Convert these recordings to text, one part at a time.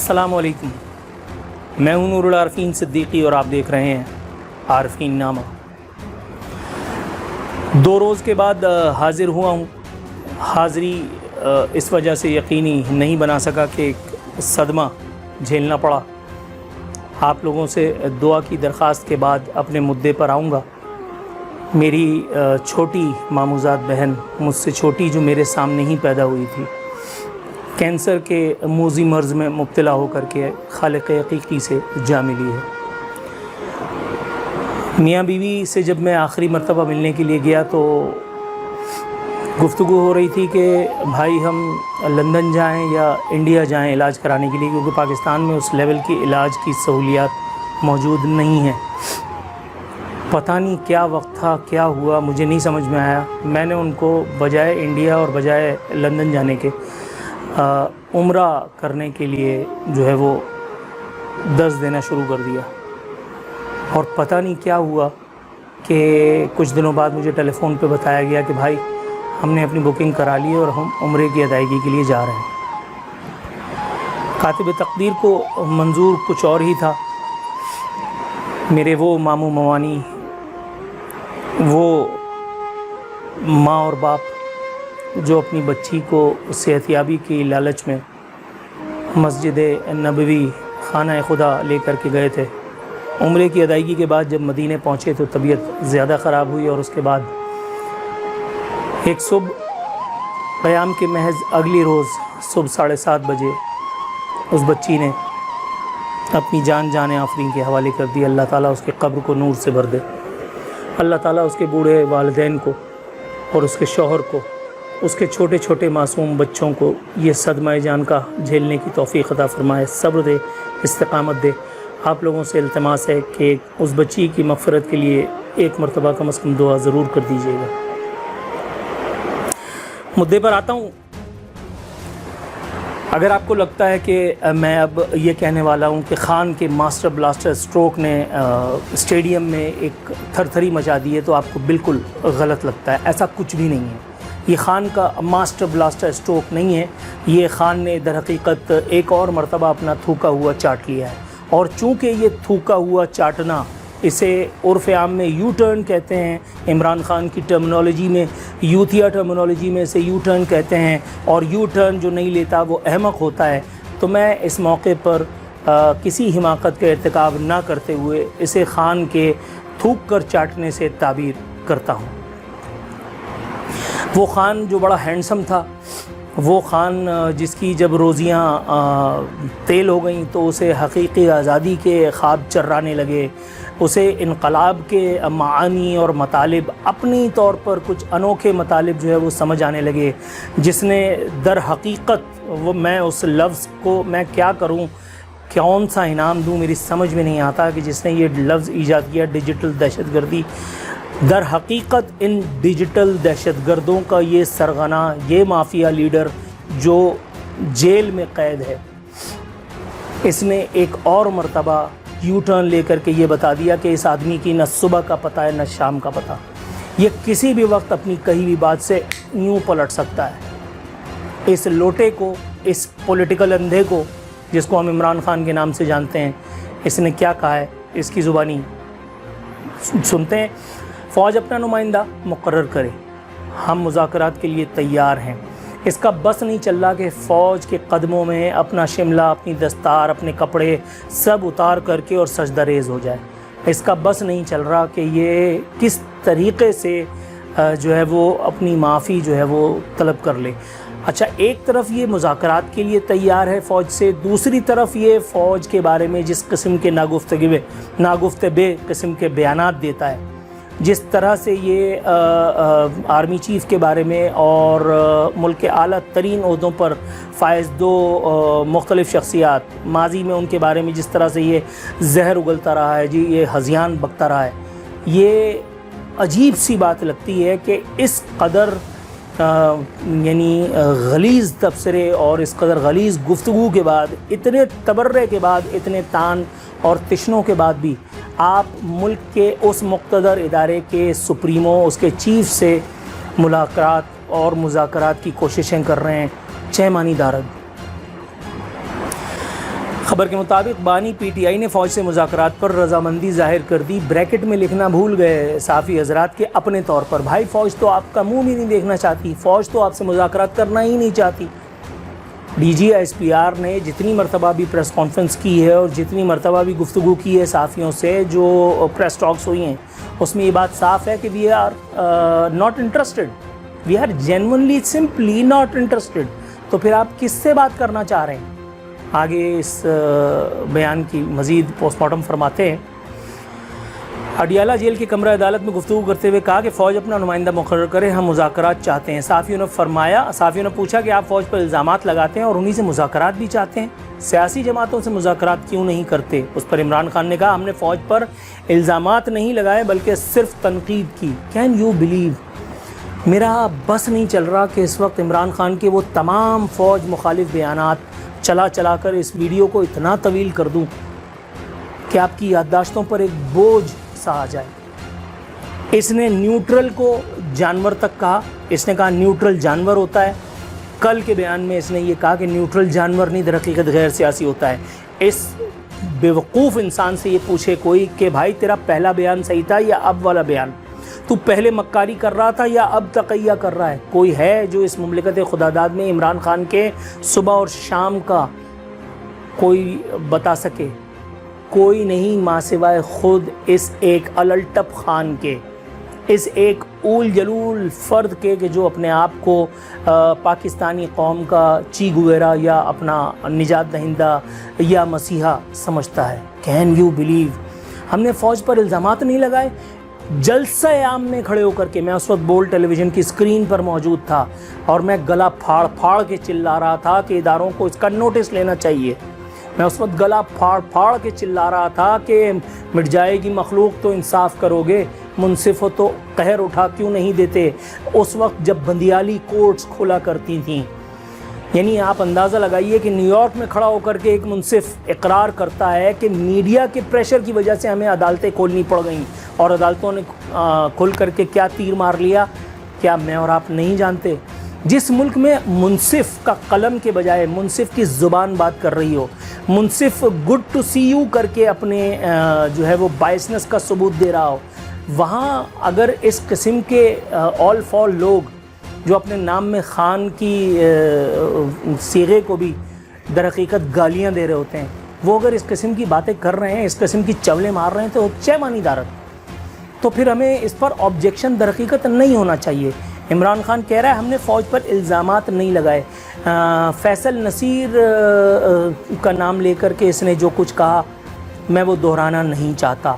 السلام علیکم، میں ہوں نور العارفین صدیقی اور آپ دیکھ رہے ہیں عارفین نامہ۔ 2 روز کے بعد حاضر ہوا ہوں۔ حاضری اس وجہ سے یقینی نہیں بنا سکا کہ ایک صدمہ جھیلنا پڑا۔ آپ لوگوں سے دعا کی درخواست کے بعد اپنے مدعے پر آؤں گا۔ میری چھوٹی ماموزاد بہن، مجھ سے چھوٹی، جو میرے سامنے ہی پیدا ہوئی تھی، کینسر کے موذی مرض میں مبتلا ہو کر کے خالق حقیقی سے جا ملی ہے۔ میاں بیوی سے جب میں آخری مرتبہ ملنے کے لیے گیا تو گفتگو ہو رہی تھی کہ بھائی ہم لندن جائیں یا انڈیا جائیں علاج کرانے کے لیے، کیونکہ پاکستان میں اس لیول کی علاج کی سہولیات موجود نہیں ہیں۔ پتہ نہیں کیا وقت تھا، کیا ہوا، مجھے نہیں سمجھ میں آیا۔ میں نے ان کو بجائے انڈیا اور بجائے لندن جانے کے عمرہ کرنے کے لیے جو ہے وہ 10 دینا شروع کر دیا۔ اور پتہ نہیں کیا ہوا کہ کچھ دنوں بعد مجھے ٹیلی فون پہ بتایا گیا کہ بھائی ہم نے اپنی بکنگ کرا لی ہے اور ہم عمرے کی ادائیگی کے لیے جا رہے ہیں۔ کاتب تقدیر کو منظور کچھ اور ہی تھا۔ میرے وہ ماموں موانی، وہ ماں اور باپ جو اپنی بچی کو صحت یابی کی لالچ میں مسجد نبوی خانہ خدا لے کر کے گئے تھے، عمرے کی ادائیگی کے بعد جب مدینے پہنچے تو طبیعت زیادہ خراب ہوئی، اور اس کے بعد ایک صبح قیام کے محض اگلی روز صبح 7:30 بجے اس بچی نے اپنی جان آفرین کے حوالے کر دی۔ اللہ تعالیٰ اس کے قبر کو نور سے بھر دے۔ اللہ تعالیٰ اس کے بوڑھے والدین کو اور اس کے شوہر کو، اس کے چھوٹے چھوٹے معصوم بچوں کو یہ صدمہ جان کا جھیلنے کی توفیق عطا فرمائے، صبر دے، استقامت دے۔ آپ لوگوں سے التماس ہے کہ اس بچی کی مغفرت کے لیے ایک مرتبہ کم از کم دعا ضرور کر دیجیے گا۔ مدعے پر آتا ہوں۔ اگر آپ کو لگتا ہے کہ میں اب یہ کہنے والا ہوں کہ خان کے ماسٹر بلاسٹر اسٹروک نے اسٹیڈیم میں ایک تھر تھری مچا دی ہے، تو آپ کو بالکل غلط لگتا ہے۔ ایسا کچھ بھی نہیں ہے۔ یہ خان کا ماسٹر بلاسٹر اسٹروک نہیں ہے، یہ خان نے در حقیقت ایک اور مرتبہ اپنا تھوکا ہوا چاٹ لیا ہے۔ اور چونکہ یہ تھوکا ہوا چاٹنا، اسے عرف عام میں یو ٹرن کہتے ہیں، عمران خان کی ٹرمنالوجی میں، یوتھیا ٹرمنالوجی میں اسے یو ٹرن کہتے ہیں، اور یو ٹرن جو نہیں لیتا وہ احمق ہوتا ہے۔ تو میں اس موقع پر کسی حماقت کا ارتکاب نہ کرتے ہوئے اسے خان کے تھوک کر چاٹنے سے تعبیر کرتا ہوں۔ وہ خان جو بڑا ہینڈسم تھا، وہ خان جس کی جب روزیاں تیل ہو گئیں تو اسے حقیقی آزادی کے خواب چرانے لگے، اسے انقلاب کے معانی اور مطالب، اپنی طور پر کچھ انوکھے مطالب جو ہے وہ سمجھ آنے لگے، جس نے در حقیقت میں اس لفظ کو میں کیا کروں، کون سا انعام دوں، میری سمجھ میں نہیں آتا کہ جس نے یہ لفظ ایجاد کیا ڈیجیٹل دہشت گردی۔ در حقیقت ان ڈیجیٹل دہشت گردوں کا یہ سرغنہ، یہ مافیا لیڈر جو جیل میں قید ہے، اس نے ایک اور مرتبہ یو ٹرن لے کر کے یہ بتا دیا کہ اس آدمی کی نہ صبح کا پتہ ہے نہ شام کا پتہ، یہ کسی بھی وقت اپنی کہی ہوئی بات سے یوں پلٹ سکتا ہے۔ اس لوٹے کو، اس پولیٹیکل اندھے کو جس کو ہم عمران خان کے نام سے جانتے ہیں، اس نے کیا کہا ہے، اس کی زبانی سنتے ہیں۔ فوج اپنا نمائندہ مقرر کرے، ہم مذاکرات کے لیے تیار ہیں۔ اس کا بس نہیں چل رہا کہ فوج کے قدموں میں اپنا شملہ، اپنی دستار، اپنے کپڑے سب اتار کر کے اور سجدہ ریز ہو جائے۔ اس کا بس نہیں چل رہا کہ یہ کس طریقے سے جو ہے وہ اپنی معافی جو ہے وہ طلب کر لے۔ اچھا، ایک طرف یہ مذاکرات کے لیے تیار ہے فوج سے، دوسری طرف یہ فوج کے بارے میں جس قسم کے ناگفتگو قسم کے بیانات دیتا ہے، جس طرح سے یہ آرمی چیف کے بارے میں اور ملک کے اعلیٰ ترین عہدوں پر فائز 2 مختلف شخصیات، ماضی میں ان کے بارے میں جس طرح سے یہ زہر اگلتا رہا ہے، یہ ہذیان بکتا رہا ہے، یہ عجیب سی بات لگتی ہے کہ اس قدر یعنی غلیظ تبصرے اور اس قدر غلیظ گفتگو کے بعد، اتنے تبرے کے بعد، اتنے تان اور تشنوں کے بعد بھی آپ ملک کے اس مقتدر ادارے کے سپریمو، اس کے چیف سے ملاقات اور مذاکرات کی کوششیں کر رہے ہیں۔ چہ مانی دارد، خبر کے مطابق بانی پی ٹی آئی نے فوج سے مذاکرات پر رضامندی ظاہر کر دی. بریکٹ میں لکھنا بھول گئے صحافی حضرات کے اپنے طور پر. بھائی فوج تو آپ کا منہ بھی نہیں دیکھنا چاہتی, فوج تو آپ سے مذاکرات کرنا ہی نہیں چاہتی. D G S P R نے جتنی مرتبہ بھی پریس کانفرنس کی ہے اور جتنی مرتبہ بھی گفتگو کی ہے صحافیوں سے, جو پریس ٹاکس ہوئی ہیں, اس میں یہ بات صاف ہے کہ we are not interested, we are genuinely simply not interested. تو پھر آپ کس سے بات کرنا چاہ رہے ہیں؟ آگے اس بیان کی مزید پوسٹ مارٹم فرماتے ہیں. اڈیالہ جیل کے کمرہ عدالت میں گفتگو کرتے ہوئے کہا کہ فوج اپنا نمائندہ مقرر کرے, ہم مذاکرات چاہتے ہیں. صحافیوں نے پوچھا کہ آپ فوج پر الزامات لگاتے ہیں اور انہی سے مذاکرات بھی چاہتے ہیں, سیاسی جماعتوں سے مذاکرات کیوں نہیں کرتے؟ اس پر عمران خان نے کہا ہم نے فوج پر الزامات نہیں لگائے بلکہ صرف تنقید کی. کین یو بلیو, میرا بس نہیں چل رہا کہ اس وقت عمران خان کے وہ تمام فوج مخالف بیانات چلا کر اس ویڈیو کو اتنا طویل کر دوں کہ آپ کی یادداشتوں پر ایک بوجھ سا آ جائے. اس نے نیوٹرل کو جانور تک کہا, اس نے کہا نیوٹرل جانور ہوتا ہے. کل کے بیان میں اس نے یہ کہا کہ نیوٹرل جانور نہیں در حقیقت غیر سیاسی ہوتا ہے. اس بیوقوف انسان سے یہ پوچھے کوئی کہ بھائی تیرا پہلا بیان صحیح تھا یا اب والا بیان, تو پہلے مکاری کر رہا تھا یا اب تقیہ کر رہا ہے؟ کوئی ہے جو اس مملکت خداداد میں عمران خان کے صبح اور شام کا کوئی بتا سکے؟ کوئی نہیں ماں سوائے خود اس ایک الٹپ خان کے, اس ایک اول جلول فرد کے کہ جو اپنے آپ کو پاکستانی قوم کا چیگویرا یا اپنا نجات دہندہ یا مسیحا سمجھتا ہے. کین یو بلیو, ہم نے فوج پر الزامات نہیں لگائے. جلسہ عام میں کھڑے ہو کر کے, میں اس وقت بول ٹیلی ویژن کی اسکرین پر موجود تھا اور میں گلا پھاڑ کے چلا رہا تھا کہ اداروں کو اس کا نوٹس لینا چاہیے. میں اس وقت گلا پھاڑ کے چلا رہا تھا کہ مٹ جائے گی مخلوق تو انصاف کرو گے, منصف ہو تو قہر اٹھا کیوں نہیں دیتے. اس وقت جب بندیالی کورٹس کھولا کرتی تھیں, یعنی آپ اندازہ لگائیے کہ نیو یارک میں کھڑا ہو کر کے ایک منصف اقرار کرتا ہے کہ میڈیا کے پریشر کی وجہ سے ہمیں عدالتیں کھولنی پڑ گئیں, اور عدالتوں نے کھل کر کے کیا تیر مار لیا, کیا میں اور آپ نہیں جانتے؟ جس ملک میں منصف کا قلم کے بجائے منصف کی زبان بات کر رہی ہو, منصف گڈ ٹو سی یو کر کے اپنے جو ہے وہ بائسنس کا ثبوت دے رہا ہو, وہاں اگر اس قسم کے آل فال لوگ جو اپنے نام میں خان کی صیغے کو بھی در حقیقت گالیاں دے رہے ہوتے ہیں, وہ اگر اس قسم کی باتیں کر رہے ہیں, اس قسم کی چولیں مار رہے ہیں, تو چہ مانی دارت, تو پھر ہمیں اس پر آبجیکشن در حقیقت نہیں ہونا چاہیے. عمران خان کہہ رہا ہے ہم نے فوج پر الزامات نہیں لگائے. فیصل نصیر کا نام لے کر کے اس نے جو کچھ کہا میں وہ دہرانا نہیں چاہتا.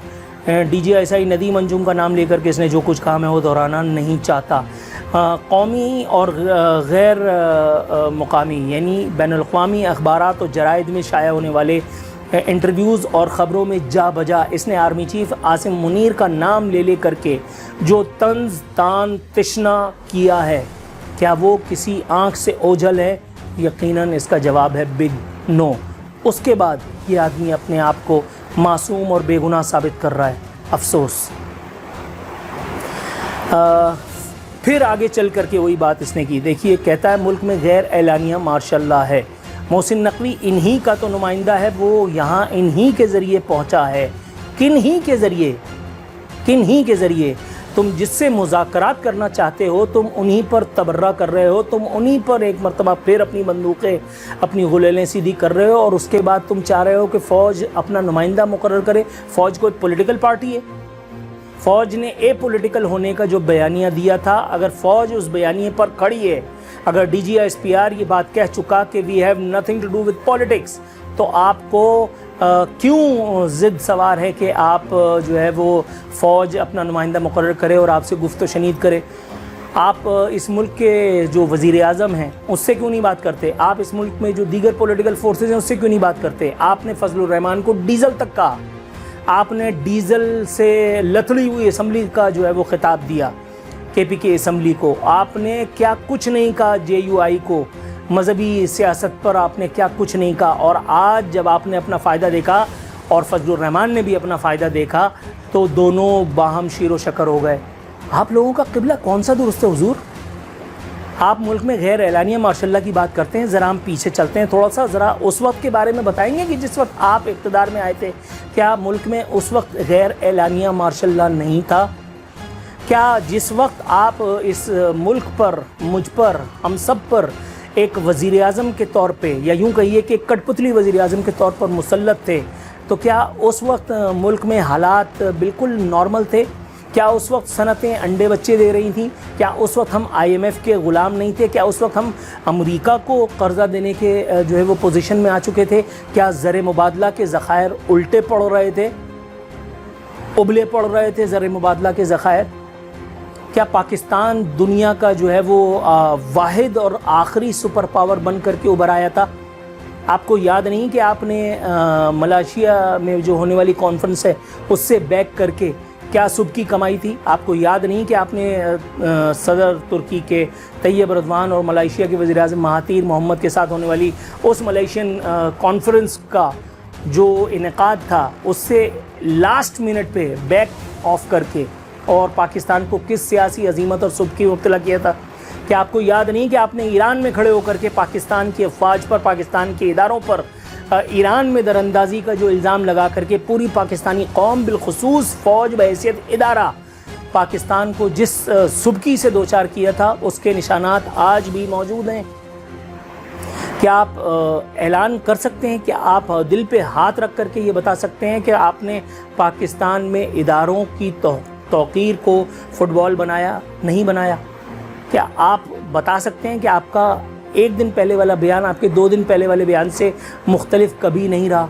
D G S I Nadeem Anjum کا نام لے کر کے اس نے جو کچھ کہا میں وہ دہرانا نہیں چاہتا. قومی اور غیر مقامی یعنی بین الاقوامی اخبارات و جرائد میں شائع ہونے والے انٹرویوز اور خبروں میں جا بجا اس نے آرمی چیف عاصم منیر کا نام لے کر کے جو طنز تان تشنا کیا ہے, کیا وہ کسی آنکھ سے اوجھل ہے؟ یقیناً اس کا جواب ہے بگ نو. اس کے بعد یہ آدمی اپنے آپ کو معصوم اور بے گناہ ثابت کر رہا ہے. افسوس. پھر آگے چل کر کے وہی بات اس نے کی. دیکھیے, کہتا ہے ملک میں غیر اعلانیہ مارشاء اللہ ہے. محسن نقوی انہی کا تو نمائندہ ہے, وہ یہاں انہی کے ذریعے پہنچا ہے. کنہی کے ذریعے تم جس سے مذاکرات کرنا چاہتے ہو تم انہی پر تبرہ کر رہے ہو, تم انہی پر ایک مرتبہ پھر اپنی بندوقیں اپنی غلیلیں سیدھی کر رہے ہو, اور اس کے بعد تم چاہ رہے ہو کہ فوج اپنا نمائندہ مقرر کرے. فوج کوئی پولیٹیکل پارٹی ہے؟ فوج نے اے پولیٹیکل ہونے کا جو بیانیہ دیا تھا, اگر فوج اس بیانیے پر کھڑی ہے, اگر D G S P R یہ بات کہہ چکا کہ we have nothing to do with politics, تو آپ کو کیوں ضد سوار ہے کہ آپ جو ہے وہ فوج اپنا نمائندہ مقرر کرے اور آپ سے گفت و شنید کرے؟ آپ اس ملک کے جو وزیر اعظم ہیں اس سے کیوں نہیں بات کرتے؟ آپ اس ملک میں جو دیگر پولیٹیکل فورسز ہیں اس سے کیوں نہیں بات کرتے؟ آپ نے فضل الرحمان کو ڈیزل تک کہا, آپ نے ڈیزل سے لتڑی ہوئی اسمبلی کا جو ہے وہ خطاب دیا, کے پی کے اسمبلی کو. آپ نے کیا کچھ نہیں کہا جے یو آئی کو, مذہبی سیاست پر آپ نے کیا کچھ نہیں کہا. اور آج جب آپ نے اپنا فائدہ دیکھا اور فضل الرحمان نے بھی اپنا فائدہ دیکھا تو دونوں باہم شیر و شکر ہو گئے. آپ لوگوں کا قبلہ کون سا درست ہے حضور؟ آپ ملک میں غیر اعلانیہ مارشل لا کی بات کرتے ہیں. ذرا ہم پیچھے چلتے ہیں تھوڑا سا, ذرا اس وقت کے بارے میں بتائیں گے کہ جس وقت آپ اقتدار میں آئے تھے, کیا ملک میں اس وقت غیر اعلانیہ مارشل لا نہیں تھا؟ کیا جس وقت آپ اس ملک پر, مجھ پر, ہم سب پر ایک وزیر اعظم کے طور پہ, یا یوں کہیے کہ کٹ پتلی وزیر اعظم کے طور پر مسلط تھے, تو کیا اس وقت ملک میں حالات بالکل نارمل تھے؟ کیا اس وقت صنعتیں انڈے بچے دے رہی تھیں؟ کیا اس وقت ہم IMF کے غلام نہیں تھے؟ کیا اس وقت ہم امریکہ کو قرضہ دینے کے جو ہے وہ پوزیشن میں آ چکے تھے؟ کیا زر مبادلہ کے ذخائر الٹے پڑ رہے تھے, ابلے پڑ رہے تھے زر مبادلہ کے ذخائر؟ کیا پاکستان دنیا کا جو ہے وہ واحد اور آخری سپر پاور بن کر کے ابھر آیا تھا؟ آپ کو یاد نہیں کہ آپ نے ملائیشیا میں جو ہونے والی کانفرنس ہے اس سے بیک کر کے کیا صبح کی کمائی تھی؟ آپ کو یاد نہیں کہ آپ نے صدر ترکی کے طیب اردوان اور ملائیشیا کے وزیر اعظم مہاتیر محمد کے ساتھ ہونے والی اس ملائیشین کانفرنس کا جو انعقاد تھا اس سے لاسٹ منٹ پہ بیک آف کر کے اور پاکستان کو کس سیاسی عظیمت اور صبح کی مبتلا کیا تھا؟ کیا آپ کو یاد نہیں کہ آپ نے ایران میں کھڑے ہو کر کے پاکستان کی افواج پر, پاکستان کے اداروں پر ایران میں دراندازی کا جو الزام لگا کر کے پوری پاکستانی قوم بالخصوص فوج بحیثیت ادارہ پاکستان کو جس سبکی سے دوچار کیا تھا اس کے نشانات آج بھی موجود ہیں؟ کیا آپ اعلان کر سکتے ہیں کہ آپ دل پہ ہاتھ رکھ کر کے یہ بتا سکتے ہیں کہ آپ نے پاکستان میں اداروں کی توقیر کو فٹ بال بنایا, نہیں بنایا؟ کیا آپ بتا سکتے ہیں کہ آپ کا ایک دن پہلے والا بیان آپ کے 2 دن پہلے والے بیان سے مختلف کبھی نہیں رہا؟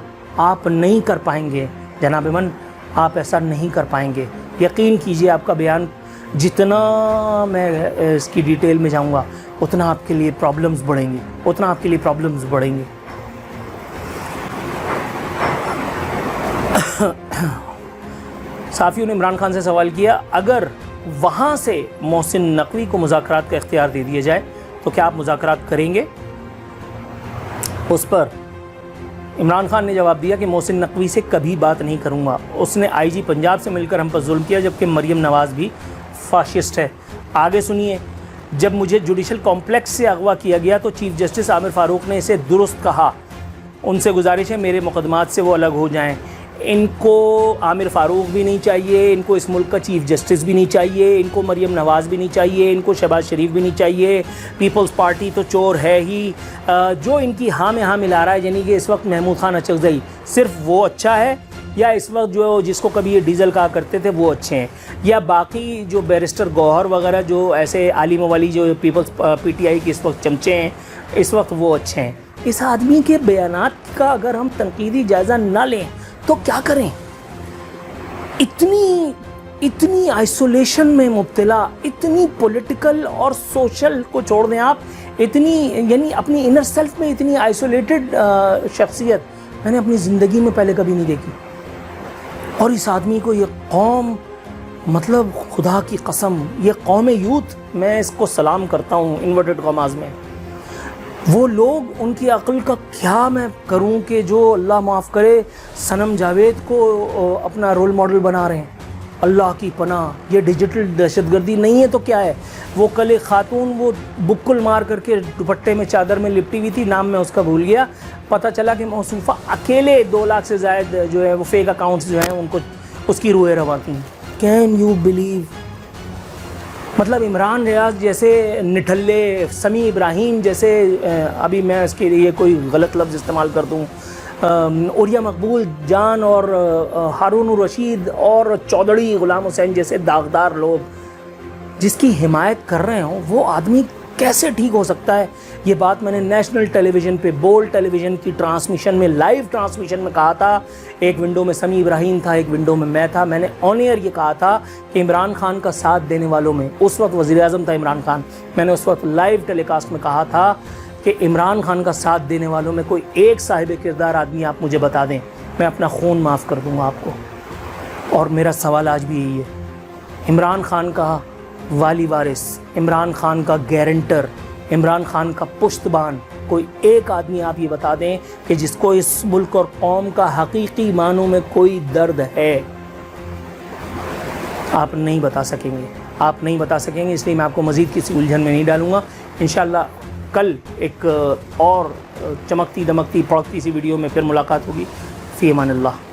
آپ نہیں کر پائیں گے جناب ایمن, آپ ایسا نہیں کر پائیں گے. یقین کیجئے آپ کا بیان جتنا میں اس کی ڈیٹیل میں جاؤں گا اتنا آپ کے لیے پرابلمز بڑھیں گے, اتنا آپ کے لیے پرابلمز بڑھیں گے. صحافیوں نے عمران خان سے سوال کیا, اگر وہاں سے محسن نقوی کو مذاکرات کا اختیار دے دیا جائے تو کیا آپ مذاکرات کریں گے؟ اس پر عمران خان نے جواب دیا کہ محسن نقوی سے کبھی بات نہیں کروں گا. اس نے IG پنجاب سے مل کر ہم پر ظلم کیا, جبکہ مریم نواز بھی فاشسٹ ہے. آگے سنیے, جب مجھے جوڈیشل کمپلیکس سے اغوا کیا گیا تو چیف جسٹس عامر فاروق نے اسے درست کہا. ان سے گزارش ہے میرے مقدمات سے وہ الگ ہو جائیں. ان کو عامر فاروق بھی نہیں چاہیے, ان کو اس ملک کا چیف جسٹس بھی نہیں چاہیے, ان کو مریم نواز بھی نہیں چاہیے, ان کو شہباز شریف بھی نہیں چاہیے. پیپلز پارٹی تو چور ہے ہی. جو ان کی ہاں میں ہاں ملا رہا ہے, یعنی کہ اس وقت محمود خان اچکزئی, صرف وہ اچھا ہے یا اس وقت جو جس کو کبھی یہ ڈیزل کہا کرتے تھے وہ اچھے ہیں, یا باقی جو بیرسٹر گوہر وغیرہ جو ایسے عالی موالی جو پیپلز PTI کے اس وقت چمچے ہیں اس وقت وہ اچھے ہیں؟ اس آدمی کے بیانات کا اگر ہم تنقیدی جائزہ نہ لیں تو کیا کریں؟ اتنی آئسولیشن میں مبتلا, اتنی پولیٹیکل اور سوشل کو چھوڑ دیں آپ, اتنی یعنی اپنی انر سیلف میں اتنی آئسولیٹڈ شخصیت میں نے اپنی زندگی میں پہلے کبھی نہیں دیکھی. اور اس آدمی کو یہ قوم, مطلب خدا کی قسم, یہ قوم یوتھ, میں اس کو سلام کرتا ہوں انورٹڈ کاماز میں. وہ لوگ, ان کی عقل کا کیا میں کروں کہ جو اللہ معاف کرے صنم جاوید کو اپنا رول ماڈل بنا رہے ہیں. اللہ کی پناہ, یہ ڈیجیٹل دہشت گردی نہیں ہے تو کیا ہے؟ وہ کل ایک خاتون وہ بکل مار کر کے دوپٹے میں چادر میں لپٹی ہوئی تھی, نام میں اس کا بھول گیا, پتہ چلا کہ موصوفہ اکیلے 2 لاکھ سے زائد جو ہے وہ فیک اکاؤنٹس جو ہیں ان کو اس کی روحیں روا کی. Can you believe? مطلب عمران ریاض جیسے نٹھلے, سمیع ابراہیم جیسے, ابھی میں اس کے لیے کوئی غلط لفظ استعمال کر دوں, عریہ مقبول جان اور ہارون الرشید اور چودھری غلام حسین جیسے داغدار لوگ جس کی حمایت کر رہے ہوں, وہ آدمی کیسے ٹھیک ہو سکتا ہے؟ یہ بات میں نے نیشنل ٹیلی ویژن پہ, بول ٹیلی ویژن کی ٹرانسمیشن میں, لائیو ٹرانسمیشن میں کہا تھا. ایک ونڈو میں سمیع ابراہیم تھا, ایک ونڈو میں تھا. میں نے آن ایئر یہ کہا تھا کہ عمران خان کا ساتھ دینے والوں میں, اس وقت وزیر اعظم تھا عمران خان, میں نے اس وقت لائیو ٹیلی کاسٹ میں کہا تھا کہ عمران خان کا ساتھ دینے والوں میں کوئی ایک صاحب کردار آدمی آپ مجھے بتا دیں, میں اپنا خون معاف کر دوں گا آپ کو. اور میرا سوال آج بھی یہی ہے, عمران خان کا والی وارث, عمران خان کا گارنٹر, عمران خان کا پشتبان, کوئی ایک آدمی آپ یہ بتا دیں کہ جس کو اس ملک اور قوم کا حقیقی معنوں میں کوئی درد ہے. آپ نہیں بتا سکیں گے. آپ نہیں بتا سکیں گے، اس لیے میں آپ کو مزید کسی الجھن میں نہیں ڈالوں گا. انشاءاللہ کل ایک اور چمکتی دمکتی پڑکتی سی ویڈیو میں پھر ملاقات ہوگی. فی امان اللہ.